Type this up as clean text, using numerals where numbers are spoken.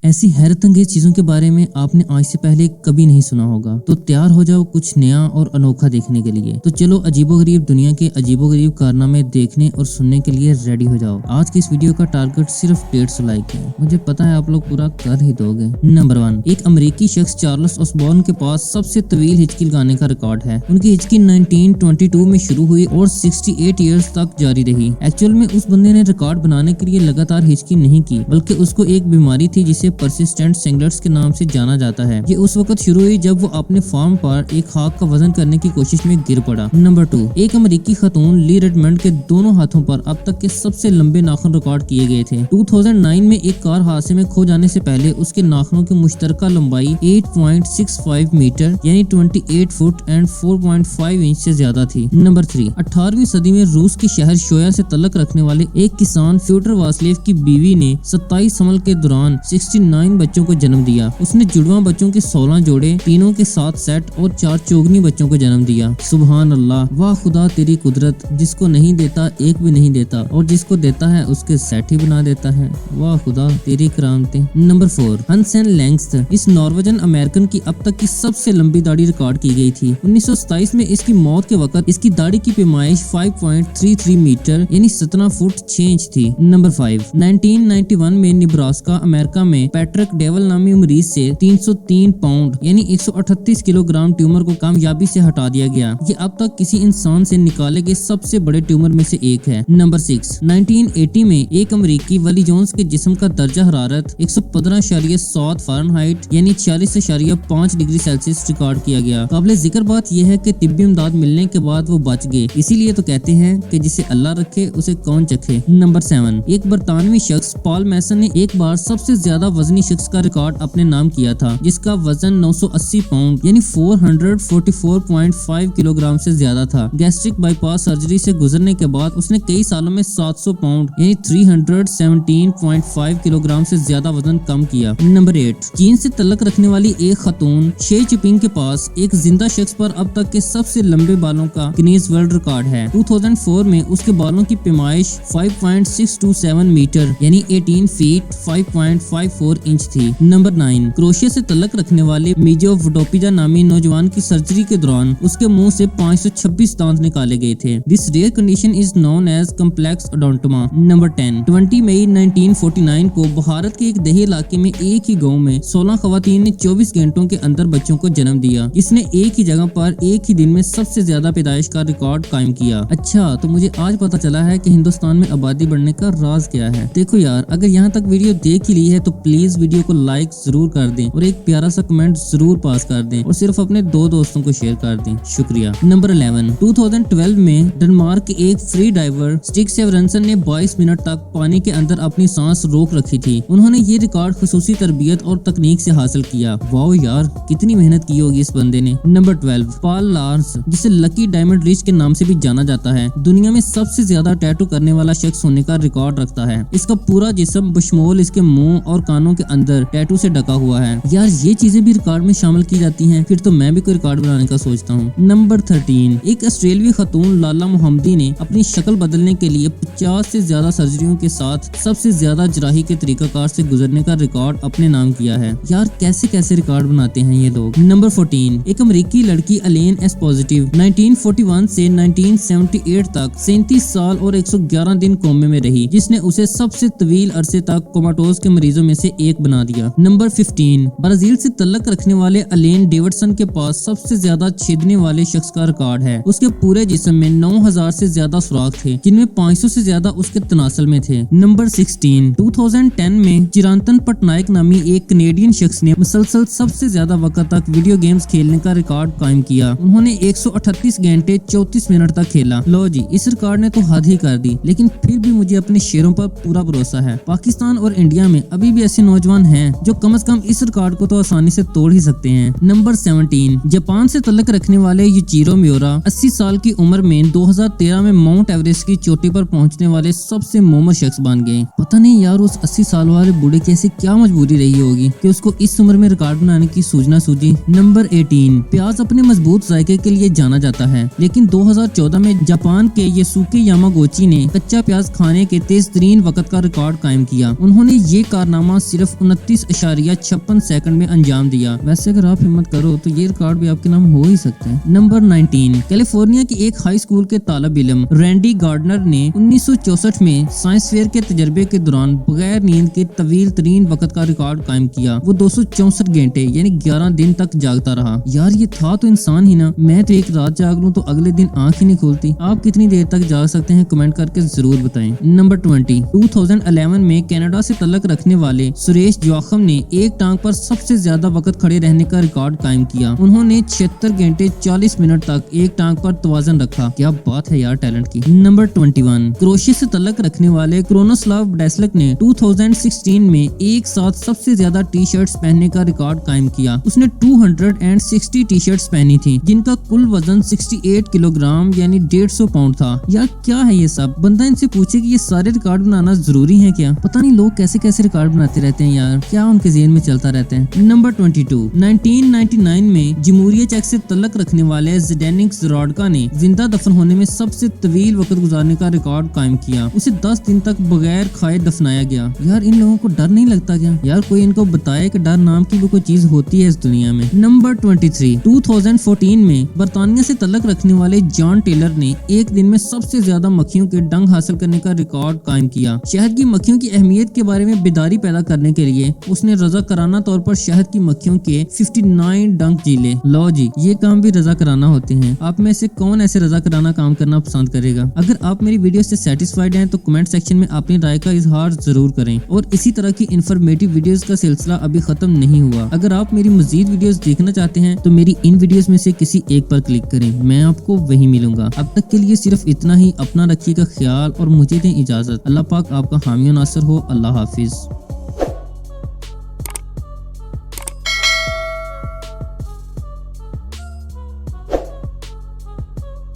ऐसी हैरत अंगेज चीजों के बारे में आपने आज से पहले कभी नहीं सुना होगा, तो तैयार हो जाओ कुछ नया और अनोखा देखने के लिए। तो चलो अजीबोगरीब दुनिया के अजीबोगरीब कारनामे देखने और सुनने के लिए रेडी हो जाओ। आज की इस वीडियो का टारगेट सिर्फ 150 लाइक है। मुझे पता है आप लोग पूरा कर ही दोगे। नंबर 1, एक अमेरिकी शख्स चार्ल्स ऑसबॉर्न के पास सबसे तवील हिचकी लगाने का रिकॉर्ड है। उनकी हिचकी 1922 में शुरू हुई और 68 ईयर्स तक जारी रही। एक्चुअल में उस बंदे ने रिकॉर्ड बनाने के लिए लगातार हिचकी नहीं की, बल्कि उसको एक बीमारी थी जिसे परसिस्टेंट सिंगलेट्स के नाम से जाना जाता है। ये उस वक्त शुरू हुई जब वो अपने फार्म पर एक खाक का वजन करने की कोशिश में गिर पड़ा। नंबर 2, एक अमेरिकी खातून ली रेडमंड के दोनों हाथों पर अब तक के सबसे लंबे नाखून रिकॉर्ड किए गए थे। 2009 में एक कार हादसे में खो जाने से पहले उसके नाखूनों की मुश्तरका लंबाई 8.65 मीटर यानी 28 फुट एंड 4.5 इंच से ज्यादा थी। नंबर 3, 18वीं सदी में रूस के शहर शोया से तल्लक रखने वाले एक किसान फ्योडर वासलेव की बीवी ने 27 हमल के दौरान 69 बच्चों को जन्म दिया। उसने जुड़वां बच्चों के 16 जोड़े, तीनों के 7 सेट और 4 चौगनी बच्चों को जन्म दिया। सुभान अल्लाह, वाह खुदा तेरी कुदरत, जिसको नहीं देता एक भी नहीं देता और जिसको देता है उसके सेट ही बना देता है। वाह खुदा तेरी करामतें। नंबर 4, हंसेन लैंग्स्ट, इस नॉर्वेजन अमेरिकन की अब तक की सबसे लंबी दाढ़ी रिकॉर्ड की गई थी। 1927 में इसकी मौत के वक्त इसकी दाढ़ी की पैमाइश 5.33 मीटर यानी 17 फुट 6 इंच थी। नंबर 5, 1991 में निब्रास्का अमेरिका में पैट्रिक डेवल नामी मरीज से 303 पाउंड यानी 138 किलोग्राम ट्यूमर को कामयाबी से हटा दिया गया। ये अब तक किसी इंसान से निकाले गए सबसे बड़े ट्यूमर में से एक है। नंबर 6, 1980 में एक अमेरिकी वली जोन्स के जिस्म का दर्जा हरारत 115.7 फ़ारेनहाइट यानी 46.5 डिग्री सेल्सियस रिकॉर्ड किया गया। काबिल जिक्र बात यह है कि तिब्बी इमदाद मिलने के बाद वो बच गए, इसीलिए तो कहते हैं कि जिसे अल्लाह रखे उसे कौन चखे। नंबर 7, एक बरतानवी शख्स पॉल मैसन ने एक बार सबसे ज्यादा वजनी शख्स का रिकॉर्ड अपने नाम किया था, जिसका वजन 980 पाउंड यानी 444.5 किलोग्राम से ज्यादा था। गैस्ट्रिक बाईपास सर्जरी से गुजरने के बाद उसने कई सालों में 700 पाउंड यानी 317.5 किलोग्राम से ज्यादा वजन कम किया। नंबर 8, चीन से तल्लक रखने वाली एक खातून शे चिपिंग के पास एक जिंदा शख्स पर अब तक के सबसे लंबे बालों का गिनीज वर्ल्ड रिकॉर्ड है। 2004 में उसके बालों की पैमाइश 5.627 मीटर यानी 18 फीट 5.54 इंच थी। नंबर 9, क्रोशिया से तल्लक रखने वाले मिजो वडोपिजा नामी नौजवान की सर्जरी के दौरान उसके मुंह से 526 दांत निकाले गए थे। This rare condition is known as complex odontoma. Number 10, 20 मई 1949 को भारत के एक देही इलाके में एक ही गांव में 16 खवातीन ने 24 घंटों के अंदर बच्चों को जन्म दिया, जिसने एक ही जगह पर एक ही दिन में सबसे ज्यादा पैदाइश का रिकॉर्ड कायम किया। अच्छा, तो मुझे आज पता चला है कि हिंदुस्तान में आबादी बढ़ने का राज क्या है। देखो यार, अगर यहाँ तक वीडियो देख ही ली है तो प्लीज वीडियो को लाइक जरूर कर दें और एक प्यारा सा कमेंट जरूर पास कर दें और सिर्फ अपने 2 दोस्तों को शेयर कर दें। शुक्रिया। नंबर 11, 2012 में डेनमार्क के एक फ्री डाइवर स्टिग सेवरसन ने 22 मिनट तक पानी के अंदर अपनी सांस रोक रखी थी। उन्होंने ये रिकॉर्ड खुसूसी तरबियत और तकनीक से हासिल किया। वाओ यार, कितनी मेहनत की होगी इस बंदे ने। नंबर 12, पॉल लार्स, जिसे लकी डायमंड रिच के नाम से भी जाना जाता है, दुनिया में सबसे ज्यादा टैटू करने वाला शख्स होने का रिकॉर्ड रखता है। इसका पूरा जिस्म बशमोल इसके मुंह और कानों के अंदर टैटू से ढका हुआ है। यार ये चीजें भी रिकॉर्ड में शामिल की जाती हैं, फिर तो मैं भी कोई रिकॉर्ड बनाने का सोचता हूँ। नंबर 13, एक ऑस्ट्रेलियाई खातून लाला मोहम्मदी ने अपनी शक्ल बदलने के लिए 50 से ज्यादा सर्जरियों के साथ सबसे ज्यादा जराही के तरीकाकार से गुजरने का रिकॉर्ड अपने नाम किया है। यार कैसे कैसे रिकॉर्ड बनाते हैं ये लोग। नंबर 14, एक अमेरिकी लड़की अलेन एस्पोजिटिव 1941 से 1978 तक 37 साल और 111 दिन कोमे में रही, जिसने उसे सबसे तवील अरसे तक कोमाटोज के मरीजों में से एक बना दिया। नंबर 15, ब्राजील से तल्लक रखने वाले अलेन डेविडसन के पास सबसे ज्यादा छेदने वाले शख्स का रिकॉर्ड है। उसके पूरे जिस्म में 9000 से ज्यादा सुराख थे, जिनमें 500 से ज्यादा उसके तनासल में थे। नंबर 16, 2010 में चिरंतन पटनायक नामी एक कनेडियन शख्स ने मुसलसल सबसे ज्यादा वक्त तक वीडियो गेम्स खेलने का रिकॉर्ड कायम किया। उन्होंने 138 घंटे 34 मिनट तक खेला। लो जी, इस रिकॉर्ड ने तो हद ही कर दी, लेकिन फिर भी मुझे अपने शेरों पर पूरा भरोसा है। पाकिस्तान और इंडिया में अभी भी ऐसे नौजवान हैं जो कम से कम इस रिकॉर्ड को तो आसानी से तोड़ ही सकते हैं। नंबर 17, जापान से तल्लक रखने वाले यूचिरो मियोरा 80 साल की उम्र में 2013 में माउंट एवरेस्ट की चोटी पर पहुंचने वाले सबसे मोमो शख्स बन गए। पता नहीं यार उस 80 साल वाले बूढ़े की ऐसी क्या मजबूरी रही होगी कि उसको इस उम्र में रिकॉर्ड बनाने की सूझना सूझी। नंबर 18, प्याज अपने मजबूत जायके के लिए जाना जाता है, लेकिन 2014 में जापान के येसुके यामागुची ने कच्चा प्याज खाने के तेज तरीन वक्त का रिकॉर्ड कायम किया। उन्होंने ये कारनामा सिर्फ 29.56 सेकंड में अंजाम दिया। वैसे अगर आप हिम्मत करो तो ये रिकॉर्ड भी आपके नाम हो ही सकते हैं। नंबर 19, कैलिफोर्निया की एक हाई स्कूल के तालिब इल्म रैंडी गार्डनर ने 1964 में साइंस फेयर के तजर्बे के दौरान बगैर नींद के तवील तरीन वक्त का रिकॉर्ड कायम किया। वो 264 घंटे यानी 11 दिन तक जागता रहा। यार ये था तो इंसान ही ना। मैं तो एक रात जाग लूं तो अगले दिन आंख ही नहीं खुलती। आप कितनी देर तक जाग सकते हैं कमेंट करके जरूर बताएं। नंबर 20, 2011 में कनाडा से तल्लक रखने वाले सुरेश जोखम ने एक टांग पर सबसे ज्यादा वक्त खड़े रहने का रिकॉर्ड कायम किया। उन्होंने 76 घंटे 40 मिनट तक एक टांग पर तवाज़न रखा। क्या बात है यार टैलेंट की। नंबर 21, क्रोशिया से तल्लक रखने वाले क्रोनोस्लाव डेस्लक ने 2016 में एक साथ सबसे ज्यादा टी शर्ट्स पहनने का रिकॉर्ड कायम किया। उसने 260 टी शर्ट्स पहनी थी जिनका कुल वजन 68 किलोग्राम यानी 150 पाउंड था। यार क्या है ये सब। बंदा इनसे पूछे कि ये सारे रिकॉर्ड बनाना जरूरी है क्या। पता नहीं लोग कैसे कैसे रिकॉर्ड बनाते रहते हैं यार, क्या उनके ज़हन में चलता रहता है। नंबर 22, 1999 में जमहूरिया चेक से तल्लक रखने वाले ज़डेनिक ज़राडका ने जिंदा दफन होने में सबसे तवील वक्त गुजारने का रिकॉर्ड कायम किया। उसे 10 दिन तक बगैर खाए दफनाया गया। यार इन लोगों को डर नहीं लगता क्या। यार कोई इनको बताए कि डर नाम की भी कोई चीज होती है इस दुनिया में। नंबर 23, 2014 में बरतानिया से तल्लक रखने वाले जॉन टेलर ने एक दिन में सबसे ज्यादा मक्खियों के डंक हासिल करने का रिकॉर्ड कायम किया। शहद की मक्खियों की अहमियत के बारे में बेदारी पैदा करने के लिए उसने रज़ाकाराना तौर पर शहद की मक्खियों के 59 डंक जीले। लो जी, ये काम भी रज़ाकाराना होते हैं। आप में से कौन ऐसे रज़ाकाराना काम करना पसंद करेगा। अगर आप मेरी वीडियो से सेटिस्फाइड हैं तो कमेंट सेक्शन में अपनी राय का इजहार जरूर करें। और इसी तरह की इन्फॉर्मेटिव वीडियोस का सिलसिला अभी खत्म नहीं हुआ। अगर आप मेरी मजीद वीडियोस देखना चाहते हैं तो मेरी इन वीडियोस में से किसी एक पर क्लिक करें, मैं आपको वहीं मिलूंगा। अब तक के लिए सिर्फ इतना ही। अपना रखिएगा ख्याल और मुझे दें इजाजत। अल्लाह पाक आपका हामी और नासिर हो। अल्लाह हाफिज।